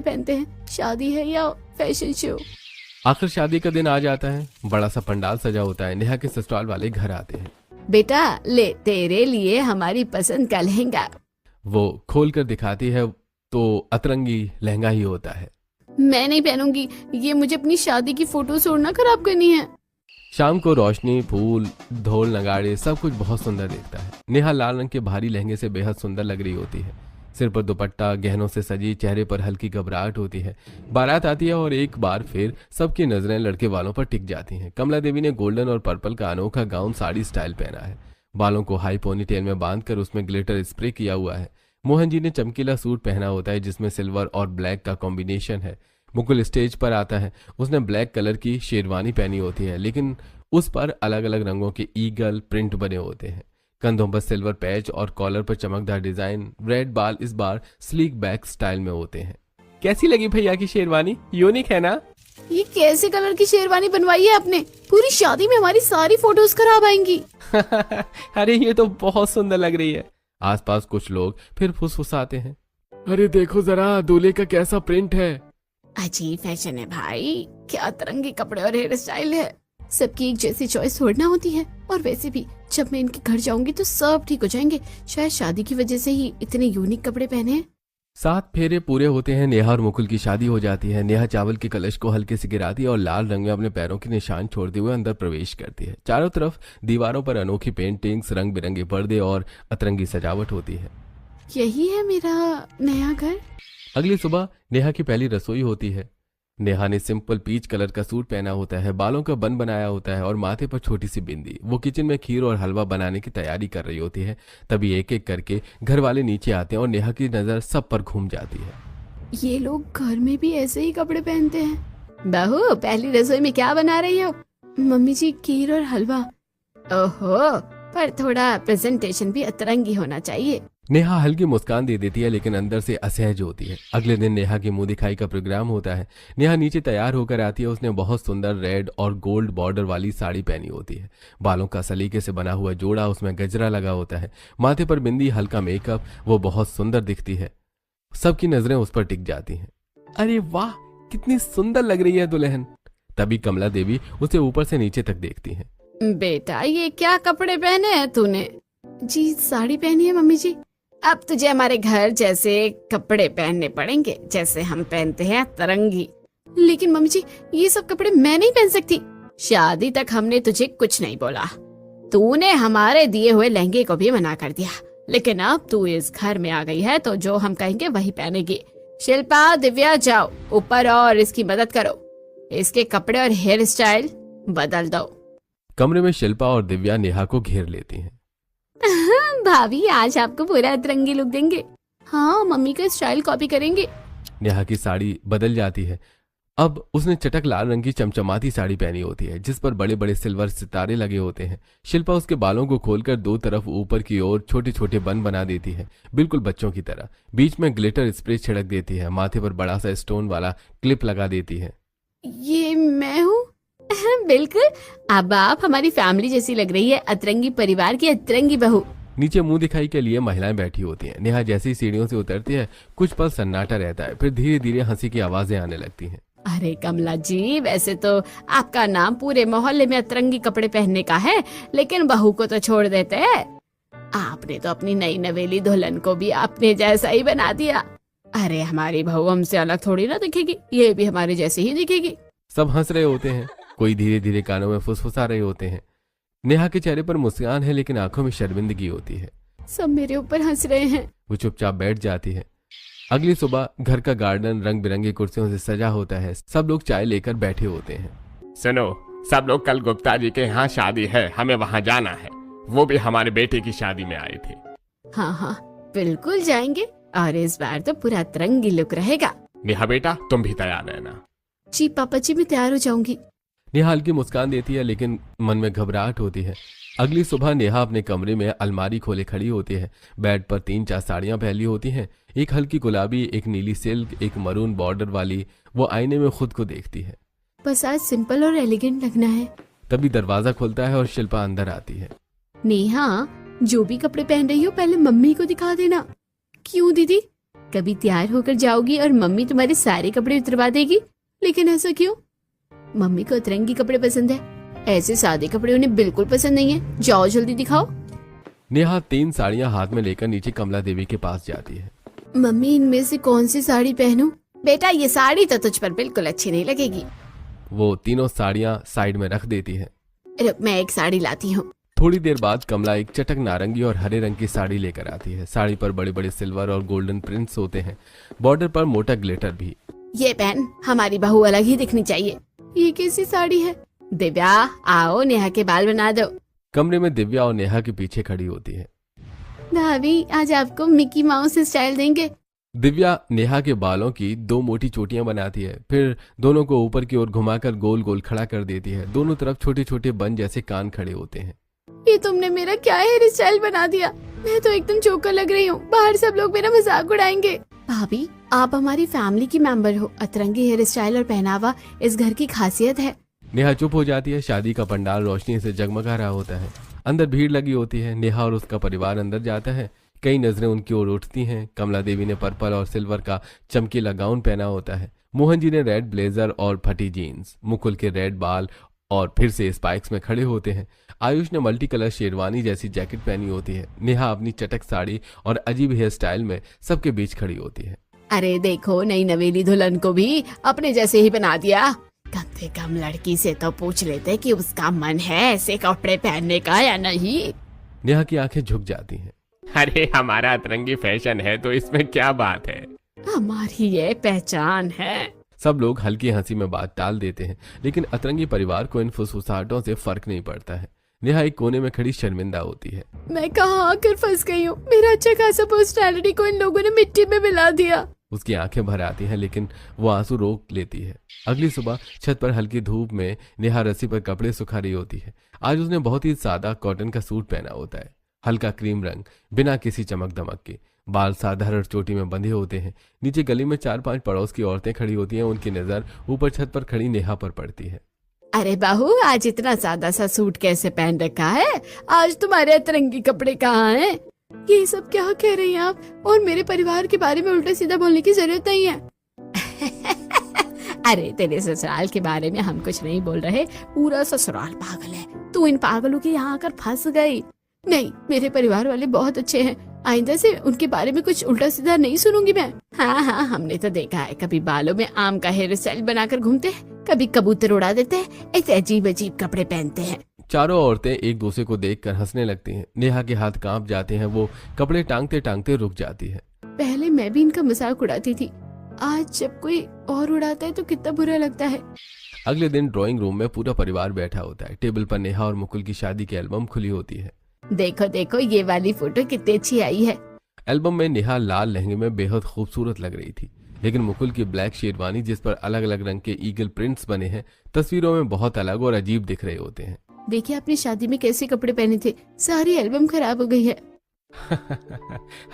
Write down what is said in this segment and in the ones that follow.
पहनते हैं, शादी है या फैशन शो। आखिर शादी का दिन आ जाता है। बड़ा सा पंडाल सजा होता है। नेहा के ससुराल वाले घर आते हैं। बेटा ले तेरे लिए हमारी पसंद का लहंगा। वो खोल कर दिखाती है तो अतरंगी लहंगा ही होता है। मैं नहीं पहनूंगी, ये मुझे अपनी शादी की फोटो ना खराब करनी है। शाम को रोशनी, फूल, ढोल, नगाड़े सब कुछ बहुत सुंदर दिखता है। नेहा लाल रंग के भारी लहंगे से बेहद सुंदर लग रही होती है। सिर पर दुपट्टा, गहनों से सजी, चेहरे पर हल्की घबराहट होती है। बारात आती है और एक बार फिर सबकी नजरें लड़के वालों पर टिक जाती हैं। कमला देवी ने गोल्डन और पर्पल का अनोखा गाउन साड़ी स्टाइल पहना है। बालों को हाई पोनीटेल में बांधकर उसमें ग्लिटर स्प्रे किया हुआ है। मोहन जी ने चमकीला सूट पहना होता है जिसमें सिल्वर और ब्लैक का कॉम्बिनेशन है। मुकुल स्टेज पर आता है। उसने ब्लैक कलर की शेरवानी पहनी होती है लेकिन उस पर अलग अलग रंगों के ईगल प्रिंट बने होते हैं। कंधों पर सिल्वर पैच और कॉलर पर चमकदार डिजाइन। रेड बाल इस बार स्लीक बैक स्टाइल में होते हैं। कैसी लगी भैया की शेरवानी? यूनिक है ना? ये कैसे कलर की शेरवानी बनवाई है आपने? पूरी शादी में हमारी सारी फोटोज खराब आएंगी। अरे ये तो बहुत सुंदर लग रही है। आसपास कुछ लोग फिर फुसफुसाते हैं। अरे देखो जरा दूल्हे का कैसा प्रिंट है। अजीब फैशन है भाई, क्या तरंगे कपड़े और हेयर स्टाइल है। सबकी एक जैसी चॉइस थोड़ी ना होती है। और वैसे भी जब मैं इनके घर जाऊंगी तो सब ठीक हो जाएंगे। शायद शादी की वजह से ही इतने यूनिक कपड़े पहने हैं। 7 फेरे पूरे होते हैं। नेहा और मुकुल की शादी हो जाती है। नेहा चावल के कलश को हल्के से गिराती है और लाल रंग में अपने पैरों के निशान छोड़ते हुए अंदर प्रवेश करती है। चारों तरफ दीवारों पर अनोखी पेंटिंग्स, रंग बिरंगे पर्दे और अतरंगी सजावट होती है। यही है मेरा नया घर। अगली सुबह नेहा की पहली रसोई होती है। नेहा ने सिंपल पीच कलर का सूट पहना होता है, बालों का बन बनाया होता है और माथे पर छोटी सी बिंदी। वो किचन में खीर और हलवा बनाने की तैयारी कर रही होती है। तभी एक एक करके घर वाले नीचे आते हैं और नेहा की नजर सब पर घूम जाती है। ये लोग घर में भी ऐसे ही कपड़े पहनते हैं। बहू पहली रसोई में क्या बना रही हो? मम्मी जी खीर और हलवा। ओहो, पर थोड़ा प्रेजेंटेशन भी अतरंगी होना चाहिए। नेहा हल्की मुस्कान दे देती है लेकिन अंदर से असहज होती है। अगले दिन नेहा की मुंह दिखाई का प्रोग्राम होता है। नेहा नीचे तैयार होकर आती है। उसने बहुत सुंदर रेड और गोल्ड बॉर्डर वाली साड़ी पहनी होती है। बालों का सलीके से बना हुआ जोड़ा, उसमें गजरा लगा होता है, माथे पर बिंदी, हल्का मेकअप। वो बहुत सुंदर दिखती है। सबकी नजरें उस पर टिक जाती हैं। अरे वाह, कितनी सुंदर लग रही है दुल्हन। तभी कमला देवी उसे ऊपर से नीचे तक देखती है। बेटा ये क्या कपड़े पहने हैं तूने? जी साड़ी पहनी है मम्मी जी। अब तुझे हमारे घर जैसे कपड़े पहनने पड़ेंगे जैसे हम पहनते हैं तरंगी। लेकिन मम्मी जी ये सब कपड़े मैं नहीं पहन सकती। शादी तक हमने तुझे कुछ नहीं बोला। तूने हमारे दिए हुए लहंगे को भी मना कर दिया, लेकिन अब तू इस घर में आ गई है तो जो हम कहेंगे वही पहनेगी। शिल्पा, दिव्या जाओ ऊपर और इसकी मदद करो। इसके कपड़े और हेयर स्टाइल बदल दो। कमरे में शिल्पा और दिव्या नेहा को घेर लेती हैं। भाभी आज आपको पूरा अतरंगी लुक देंगे। हाँ मम्मी का स्टाइल कॉपी करेंगे। नेहा की साड़ी बदल जाती है। अब उसने चटक लाल रंग की चमचमाती साड़ी पहनी होती है जिस पर बड़े बड़े सिल्वर सितारे लगे होते हैं। शिल्पा उसके बालों को खोलकर दो तरफ ऊपर की ओर छोटे छोटे बन बना देती है, बिल्कुल बच्चों की तरह। बीच में ग्लिटर स्प्रे छिड़क देती है। माथे पर बड़ा सा स्टोन वाला क्लिप लगा देती है। ये मैं हूँ? बिल्कुल, अब आप हमारी फैमिली जैसी लग रही है। अतरंगी परिवार की अतरंगी बहू। नीचे मुंह दिखाई के लिए महिलाएं बैठी होती हैं। नेहा जैसी सीढ़ियों से उतरती है कुछ पल सन्नाटा रहता है, फिर धीरे धीरे हंसी की आवाजें आने लगती हैं। अरे कमला जी, वैसे तो आपका नाम पूरे मोहल्ले में अतरंगी कपड़े पहनने का है, लेकिन बहू को तो छोड़ देते हैं। आपने तो अपनी नई नवेली दुल्हन को भी अपने जैसा ही बना दिया। अरे हमारी बहू हमसे अलग थोड़ी ना दिखेगी, ये भी हमारे जैसी ही दिखेगी। सब हंस रहे होते हैं। कोई धीरे धीरे कानों में फुसफुसा रहे होते हैं। नेहा के चेहरे पर मुस्कान है लेकिन आंखों में शर्मिंदगी होती है। सब मेरे ऊपर हंस रहे हैं। वो चुपचाप बैठ जाती है। अगली सुबह घर का गार्डन रंग बिरंगी कुर्सियों से सजा होता है। सब लोग चाय लेकर बैठे होते हैं। सुनो सब लोग, कल गुप्ता जी के यहाँ शादी है, हमें वहाँ जाना है। वो भी हमारे बेटे की शादी में आए थे। हाँ हाँ बिल्कुल जाएंगे, और इस बार तो पूरा अतरंगी लुक रहेगा। नेहा बेटा तुम भी तैयार रहना। जी पापा जी, मैं तैयार हो जाऊंगी। नेहा हल्की मुस्कान देती है लेकिन मन में घबराहट होती है। अगली सुबह नेहा अपने कमरे में अलमारी खोले खड़ी होती है। बेड पर 3-4 साड़ियां फैली होती हैं, एक हल्की गुलाबी, एक नीली सिल्क, एक मरून बॉर्डर वाली। वो आईने में खुद को देखती है। बस आज सिंपल और एलिगेंट लगना है। तभी दरवाजा खुलता है और शिल्पा अंदर आती है। नेहा, जो भी कपड़े पहन रही हो पहले मम्मी को दिखा देना। क्यों दीदी? कभी तैयार होकर जाओगी और मम्मी तुम्हारे सारे कपड़े उतरवा देगी। लेकिन ऐसा क्यों? मम्मी को अतरंगी कपड़े पसंद है, ऐसे सादे कपड़े उन्हें बिल्कुल पसंद नहीं है। जाओ जल्दी दिखाओ। नेहा 3 साड़ियां हाथ में लेकर नीचे कमला देवी के पास जाती है। मम्मी इनमें से कौन सी साड़ी पहनूं? बेटा ये साड़ी तो तुझ पर बिल्कुल अच्छी नहीं लगेगी। वो तीनों साड़ियां साइड में रख देती है। रुक मैं एक साड़ी लाती हूँ। थोड़ी देर बाद कमला एक चटक नारंगी और हरे रंग की साड़ी लेकर आती है। साड़ी पर बड़े बड़े सिल्वर और गोल्डन प्रिंट्स होते हैं, बॉर्डर पर मोटा ग्लिटर भी। ये पहन, हमारी बहू अलग ही दिखनी चाहिए। ये कैसी साड़ी है? दिव्या आओ नेहा के बाल बना दो। कमरे में दिव्या और नेहा के पीछे खड़ी होती है। भाभी आज आपको मिकी माउस स्टाइल देंगे। दिव्या नेहा के बालों की 2 मोटी चोटियां बनाती है, फिर दोनों को ऊपर की ओर घुमाकर गोल गोल खड़ा कर देती है। दोनों तरफ छोटे छोटे बन जैसे कान खड़े होते हैं। ये तुमने मेरा क्या हेयर स्टाइल बना दिया? मैं तो एकदम जोकर लग रही हूँ। बाहर सब लोग मेरा मजाक उड़ाएंगे। भाभी आप हमारी फैमिली की मेंबर हो। अतरंगी हेयर स्टाइल और पहनावा इस घर की खासियत है। नेहा चुप हो जाती है। शादी का पंडाल रोशनी से जगमगा रहा होता है। अंदर भीड़ लगी होती है। नेहा और उसका परिवार अंदर जाता है। कई नजरें उनकी ओर उठती हैं। कमला देवी ने पर्पल और सिल्वर का चमकीला गाउन पहना होता है। मोहन जी ने रेड ब्लेजर और फटी जीन्स। मुकुल के रेड बाल और फिर से स्पाइक्स में खड़े होते हैं। आयुष ने मल्टी कलर शेरवानी जैसी जैकेट पहनी होती है। नेहा अपनी चटक साड़ी और अजीब हेयर स्टाइल में सबके बीच खड़ी होती है। अरे देखो नई नवेली दुल्हन को भी अपने जैसे ही बना दिया। कम से कम लड़की से तो पूछ लेते कि उसका मन है ऐसे कपड़े पहनने का या नहीं। नेहा की आंखें झुक जाती हैं। अरे हमारा अतरंगी फैशन है तो इसमें क्या बात है। हमारी ये पहचान है। सब लोग हल्की हंसी में बात टाल देते हैं, लेकिन अतरंगी परिवार को इन फुसफुसाहटों से फर्क नहीं पड़ता है। नेहा एक कोने में खड़ी शर्मिंदा होती है। मैं कहाँ आकर फंस गई हूँ? मेरा अच्छा खासा पर्सनैलिटी को इन लोगों ने मिट्टी में मिला दिया। उसकी आंखें भर आती हैं, लेकिन वो आंसू रोक लेती है। अगली सुबह छत पर हल्की धूप में नेहा रस्सी पर कपड़े सुखा रही होती है। आज उसने बहुत ही सादा कॉटन का सूट पहना होता है, हल्का क्रीम रंग, बिना किसी चमक दमक के। बाल साधारण चोटी में बंधे होते हैं। नीचे गली में 4-5 पड़ोस की औरतें खड़ी होती हैं। उनकी नजर ऊपर छत पर खड़ी नेहा पर पड़ती है। अरे बहू आज इतना सादा सा सूट कैसे पहन रखा है? आज तुम्हारे अतरंगी कपड़े कहाँ हैं? ये सब क्या कह रही हैं आप? और मेरे परिवार के बारे में उल्टा सीधा बोलने की जरूरत नहीं है। अरे तेरे ससुराल के बारे में हम कुछ नहीं बोल रहे। पूरा ससुराल पागल है। तू इन पागलों के यहाँ आकर फंस गई। नहीं मेरे परिवार वाले बहुत अच्छे हैं। आइंदा से उनके बारे में कुछ उल्टा सीधा नहीं सुनूंगी मैं। हाँ हमने तो देखा है, कभी बालों में आम का हेयर स्टाइल बनाकर घूमते हैं, कभी कबूतर उड़ा देते हैं, ऐसे अजीब अजीब कपड़े पहनते हैं। चारों औरतें एक दूसरे को देखकर हंसने लगती हैं। नेहा के हाथ कांप जाते हैं। वो कपड़े टांगते टांगते रुक जाती है। पहले मैं भी इनका मजाक उड़ाती थी, आज जब कोई और उड़ाता है तो कितना बुरा लगता है। अगले दिन ड्राइंग रूम में पूरा परिवार बैठा होता है। टेबल पर नेहा और मुकुल की शादी की एल्बम खुली होती है। देखो देखो ये वाली फोटो कितनी अच्छी आई है। एल्बम में नेहा लाल लहंगे में बेहद खूबसूरत लग रही थी, लेकिन मुकुल की ब्लैक शेरवानी जिस पर अलग अलग रंग के ईगल प्रिंट्स बने हैं, तस्वीरों में बहुत अलग और अजीब दिख रहे होते हैं। देखिए अपनी शादी में कैसे कपड़े पहने थे, सारी एल्बम खराब हो गई है।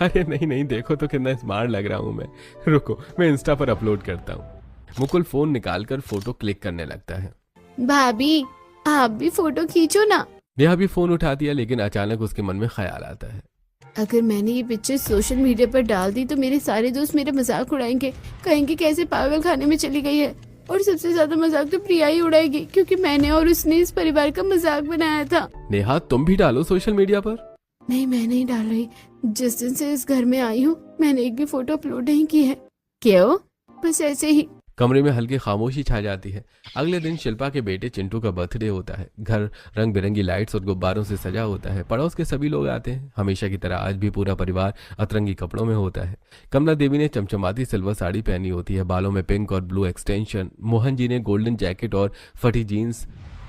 अरे नहीं देखो तो कितना स्मार्ट लग रहा हूँ मैं। रुको मैं इंस्टा पर अपलोड करता हूँ। मुकुल फोन निकालकर फोटो क्लिक करने लगता है। भाभी आप भी फोटो खींचो ना। नेहा भी फोन उठाती है, लेकिन अचानक उसके मन में ख्याल आता है। अगर मैंने ये पिक्चर सोशल मीडिया पर डाल दी तो मेरे सारे दोस्त मेरे मजाक उड़ाएंगे, कहेंगे कैसे पागल खाने में चली गई है। और सबसे ज्यादा मजाक तो प्रिया ही उड़ाएगी, क्योंकि मैंने और उसने इस परिवार का मजाक बनाया था। नेहा तुम भी डालो सोशल मीडिया पर। नहीं मैं नहीं डाल रही। जिस दिन से इस घर में आई हूँ मैंने एक भी फोटो अपलोड नहीं की है। क्यों? बस ऐसे ही। कमरे में हल्की खामोशी छा जाती है। अगले दिन शिल्पा के बेटे चिंटू का बर्थडे होता है। घर रंग बिरंगी लाइट्स और गुब्बारों से सजा होता है। पड़ोस के सभी लोग आते हैं। हमेशा की तरह आज भी पूरा परिवार अतरंगी कपड़ों में होता है। कमला देवी ने चमचमाती सिल्वर साड़ी पहनी होती है, बालों में पिंक और ब्लू एक्सटेंशन। मोहन जी ने गोल्डन जैकेट और फटी जीन्स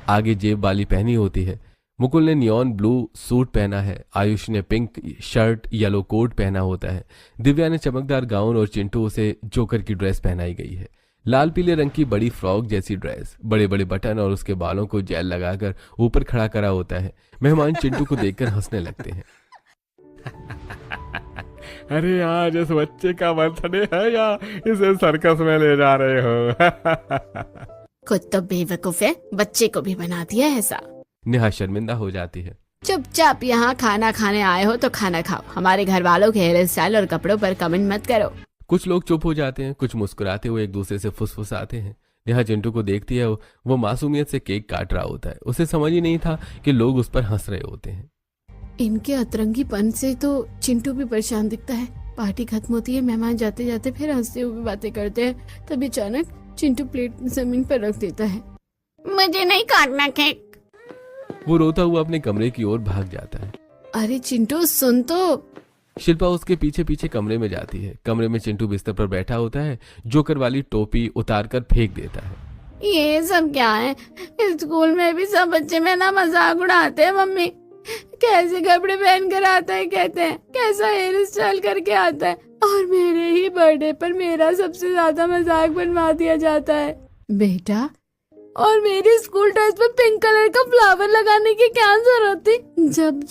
आगे जेब वाली पहनी होती है। मुकुल ने नियॉन ब्लू सूट पहना है। आयुष ने पिंक शर्ट येलो कोट पहना होता है। दिव्या ने चमकदार गाउन और चिंटू उसे जोकर की ड्रेस पहनाई गई है। लाल पीले रंग की बड़ी फ्रॉक जैसी ड्रेस, बड़े बड़े बटन और उसके बालों को जेल लगाकर ऊपर खड़ा करा होता है। मेहमान चिंटू को देखकर हंसने लगते हैं। अरे आज इस बच्चे का बर्थडे है या इसे सर्कस में ले जा रहे हो? खुद तो बेवकूफ है, बच्चे को भी बना दिया ऐसा। नेहा शर्मिंदा हो जाती है। चुपचाप यहाँ खाना खाने आए हो तो खाना खाओ। हमारे घर वालों के हेयर स्टाइल और कपड़ों पर कमेंट मत करो। कुछ लोग चुप हो जाते हैं, कुछ मुस्कुराते हुए एक दूसरे से फुसफुसाते हैं। नेहा चिंटू को देखती है, वो मासूमियत से केक काट रहा होता है। उसे समझ ही नहीं था कि लोग उस पर हंस रहे होते हैं। इनके अतरंगीपन से तो चिंटू भी परेशान दिखता है। पार्टी खत्म होती है, मेहमान जाते जाते फिर हंसते हुए बातें करते हैं। तभी अचानक चिंटू प्लेट जमीन पर रख देता है। मुझे नहीं काटना केक। वो रोता हुआ अपने कमरे की ओर भाग जाता है। अरे चिंटू सुन तो। शिल्पा उसके पीछे पीछे कमरे में जाती है। कमरे में चिंटू बिस्तर पर बैठा होता है, जोकर वाली टोपी उतारकर फेंक देता है। ये सब क्या है? स्कूल में भी सब बच्चे में ना मजाक उड़ाते हैं। मम्मी कैसे कपड़े पहन कर आता है कहते हैं, कैसा हेयर स्टाइल करके आता है, और मेरे ही बर्थडे पर मेरा सबसे ज्यादा मजाक बनवा दिया जाता है। बेटा, और मेरी स्कूल ड्रेस पर पिंक कलर का फ्लावर लगाने की क्या जरूरत थी? जब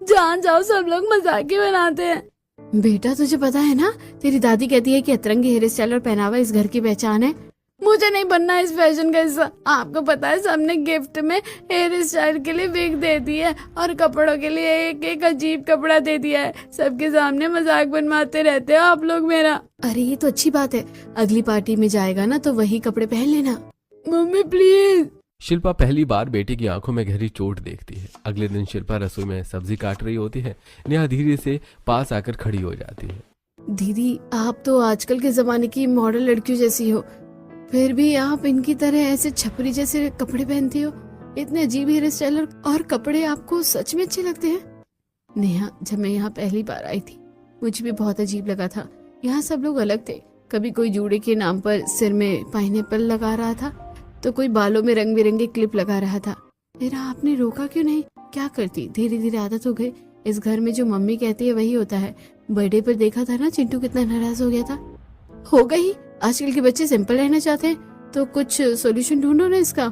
जहाँ जाओ सब लोग मजाक ही बनाते हैं। बेटा तुझे पता है ना, तेरी दादी कहती है कि अतरंगी हेयर स्टाइल और पहनावा इस घर की पहचान है। मुझे नहीं बनना इस फैशन का हिस्सा। आपको पता है सबने गिफ्ट में हेयर स्टाइल के लिए विग दे दी है और कपड़ों के लिए एक एक अजीब कपड़ा दे दिया है। सबके सामने मजाक बनवाते रहते हो आप लोग मेरा। अरे ये तो अच्छी बात है, अगली पार्टी में जाएगा ना तो वही कपड़े पहन लेना। Mummy please. शिल्पा पहली बार बेटी की आंखों में गहरी चोट देखती है। अगले दिन शिल्पा रसोई में सब्जी काट रही होती है। नेहा धीरे से पास आकर खड़ी हो जाती है। दीदी आप तो आजकल के जमाने की मॉडल लड़कियों जैसी हो, फिर भी आप इनकी तरह ऐसे छपरी जैसे कपड़े पहनती हो। इतने अजीब हेयर स्टाइल और कपड़े आपको सच में अच्छे लगते हैं? नेहा, जब मैं यहाँ पहली बार आई थी मुझे भी बहुत अजीब लगा था। यहाँ सब लोग अलग थे। कभी कोई जूड़े के नाम पर सिर में पाइनएप्पल लगा रहा था, तो कोई बालों में रंग बिरंगे क्लिप लगा रहा था। फिर आपने रोका क्यों नहीं? क्या करती? धीरे धीरे आदत हो गई। इस घर में जो मम्मी कहती है वही होता है। बर्थडे पर देखा था ना चिंटू कितना नाराज हो गया था। हो गई, आजकल के बच्चे सिंपल रहना चाहते हैं, तो कुछ सॉल्यूशन ढूंढो ना इसका।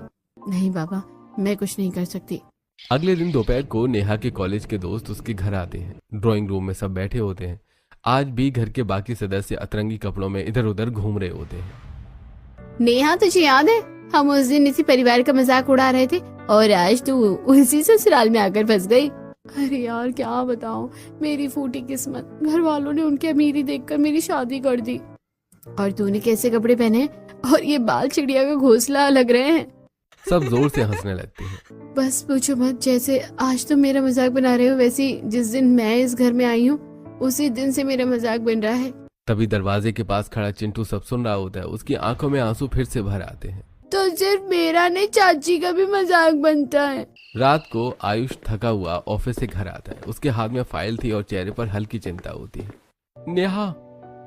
नहीं बाबा, मैं कुछ नहीं कर सकती। अगले दिन दोपहर को नेहा के कॉलेज के दोस्त उसके घर आते हैं। ड्राइंग रूम में सब बैठे होते हैं। आज भी घर के बाकी सदस्य अतरंगी कपड़ों में इधर उधर घूम रहे होते हैं। नेहा तुझे याद है हम उस दिन इसी परिवार का मजाक उड़ा रहे थे और आज तू उसी ससुराल में आकर फंस गई। अरे यार क्या बताऊं, मेरी फूटी किस्मत। घर वालों ने उनकी अमीरी देखकर मेरी शादी कर दी। और तूने कैसे कपड़े पहने और ये बाल चिड़िया का घोंसला लग रहे हैं। सब जोर से हंसने लगते हैं। बस पूछो मत, जैसे आज तुम मेरा मजाक बना रहे हो वैसे जिस दिन मैं इस घर में आई हूँ उसी दिन से मेरा मजाक बन रहा है। तभी दरवाजे के पास खड़ा चिंटू सब सुन रहा होता है। उसकी आंखों में आंसू फिर से भर आते हैं। तो सिर्फ मेरा नहीं, चाची का भी मजाक बनता है। रात को आयुष थका हुआ ऑफिस से घर आता है। उसके हाथ में फाइल थी और चेहरे पर हल्की चिंता होती है। नेहा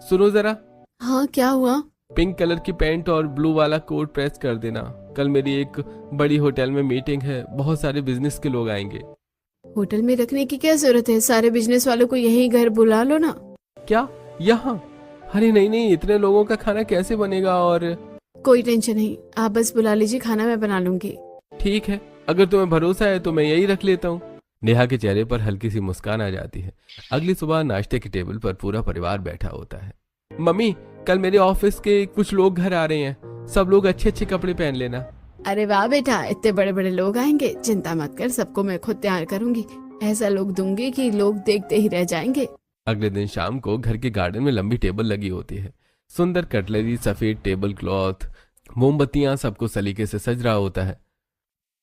सुनो जरा। हाँ क्या हुआ? पिंक कलर की पैंट और ब्लू वाला कोट प्रेस कर देना। कल मेरी एक बड़ी होटल में मीटिंग है, बहुत सारे बिजनेस के लोग आएंगे। होटल में रखने की क्या जरूरत है? सारे बिजनेस वालों को यही घर बुला लो ना। क्या यहाँ? अरे नहीं नहीं, इतने लोगों का खाना कैसे बनेगा? और कोई टेंशन नहीं, आप बस बुला लीजिए, खाना मैं बना लूंगी। ठीक है, अगर तुम्हें भरोसा है तो मैं यही रख लेता हूँ। नेहा के चेहरे पर हल्की सी मुस्कान आ जाती है। अगली सुबह नाश्ते की टेबल पर पूरा परिवार बैठा होता है। मम्मी, कल मेरे ऑफिस के कुछ लोग घर आ रहे हैं, सब लोग अच्छे अच्छे कपड़े पहन लेना। अरे वाह बेटा, इतने बड़े बड़े लोग आएंगे, चिंता मत कर, सबको मैं खुद तैयार करूंगी। ऐसा लोग दूंगी कि लोग देखते ही रह जाएंगे। अगले दिन शाम को घर के गार्डन में लंबी टेबल लगी होती है। सुंदर कटलरी, सफेद टेबल क्लॉथ, मोमबत्तियां, सब कुछ सलीके से सज रहा होता है।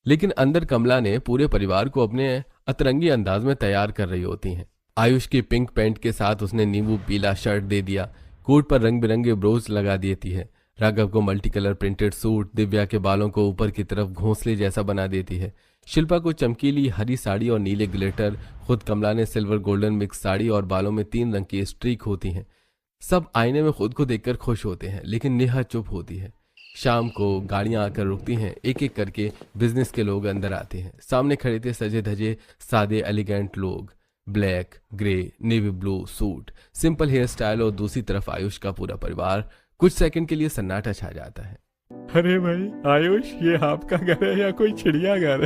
लेकिन अंदर कमला ने पूरे परिवार को अपने अतरंगी अंदाज में तैयार कर रही होती हैं। आयुष की पिंक पैंट के साथ उसने नींबू पीला शर्ट दे दिया, कोट पर रंग बिरंगे ब्रोच लगा देती है। राघव को multi colour printed suit, Divya के बालों को ऊपर की तरफ घोंसले जैसा बना देती है। शिल्पा को चमकीली हरी साड़ी और नीले ग्लिटर, खुद कमला ने सिल्वर गोल्डन मिक्स साड़ी और बालों में 3 रंग की स्ट्रीक होती हैं। सब आईने में खुद को देखकर खुश होते हैं, लेकिन नेहा चुप होती है। शाम को गाड़ियां आकर रुकती हैं। एक एक करके बिजनेस के लोग अंदर आते हैं। सामने खड़े थे सजे धजे सादे एलिगेंट लोग, black, grey, navy blue suit, simple hair style, और दूसरी तरफ आयुष का पूरा परिवार। कुछ सेकंड के लिए सन्नाटा छा जाता है। अरे भाई आयुष, ये आपका घर है या कोई चिड़ियाघर?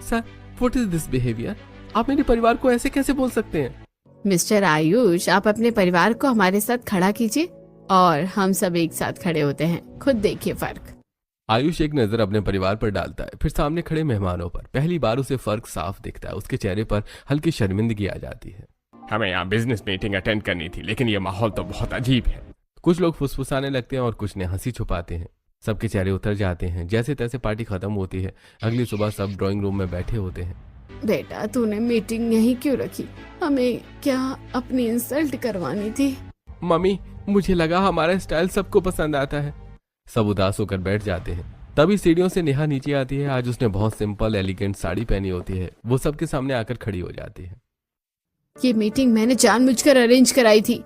Sir, what is this behaviour? आप मेरे परिवार को ऐसे कैसे बोल सकते हैं? मिस्टर आयुष, आप अपने परिवार को हमारे साथ खड़ा कीजिए और हम सब एक साथ खड़े होते हैं, खुद देखिए फर्क। आयुष एक नजर अपने परिवार पर डालता है, फिर सामने खड़े मेहमानों पर। पहली बार उसे फर्क साफ दिखता है। उसके चेहरे पर हल्की शर्मिंदगी आ जाती है। हमें यहाँ बिजनेस मीटिंग अटेंड करनी थी, लेकिन ये माहौल तो बहुत अजीब है। कुछ लोग फुसफुसाने लगते हैं और कुछ ने हंसी छुपाते हैं। सबके चेहरे उतर जाते हैं। जैसे तैसे पार्टी खत्म होती है। अगली सुबह सब ड्राइंग रूम में बैठे होते हैं। बेटा तूने मीटिंग यहीं क्यों रखी? हमें क्या अपनी इंसल्ट करवानी थी? मम्मी, मुझे लगा हमारा स्टाइल सबको पसंद आता है। सब उदास होकर बैठ जाते हैं। तभी सीढ़ियों से नेहा नीचे आती है। आज उसने बहुत सिंपल एलिगेंट साड़ी पहनी होती है। वो सबके सामने आकर खड़ी हो जाती है। ये मीटिंग मैंने जानबूझकर अरेंज कराई थी।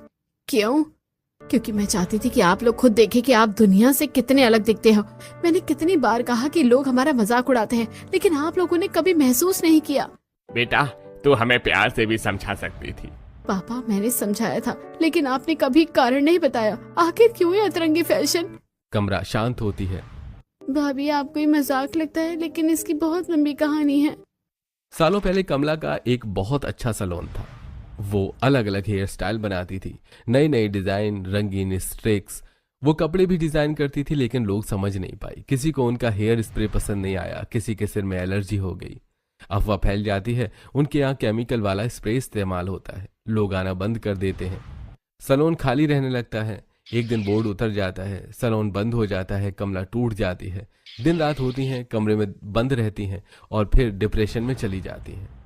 क्यों? क्योंकि मैं चाहती थी कि आप लोग खुद देखें कि आप दुनिया से कितने अलग दिखते हो। मैंने कितनी बार कहा कि लोग हमारा मजाक उड़ाते हैं, लेकिन आप लोगों ने कभी महसूस नहीं किया। बेटा, तू हमें प्यार से भी समझा सकती थी। पापा, मैंने समझाया था, लेकिन आपने कभी कारण नहीं बताया। आखिर क्यों ये अतरंगी फैशन? कमरा शांत होती है। भाभी, आपको ये मजाक लगता है, लेकिन इसकी बहुत लंबी कहानी है। सालों पहले कमला का एक बहुत अच्छा सैलून था। वो अलग अलग हेयर स्टाइल बनाती थी, नई नई डिजाइन, रंगीन स्ट्रिक्स। वो कपड़े भी डिजाइन करती थी, लेकिन लोग समझ नहीं पाई। किसी को उनका हेयर स्प्रे पसंद नहीं आया, किसी के सिर में एलर्जी हो गई। अफवाह फैल जाती है उनके यहाँ केमिकल वाला स्प्रे इस्तेमाल होता है। लोग आना बंद कर देते हैं। सैलून खाली रहने लगता है। एक दिन बोर्ड उतर जाता है, सैलून बंद हो जाता है। कमला टूट जाती है। दिन रात होती है, कमरे में बंद रहती हैं और फिर डिप्रेशन में चली जाती हैं।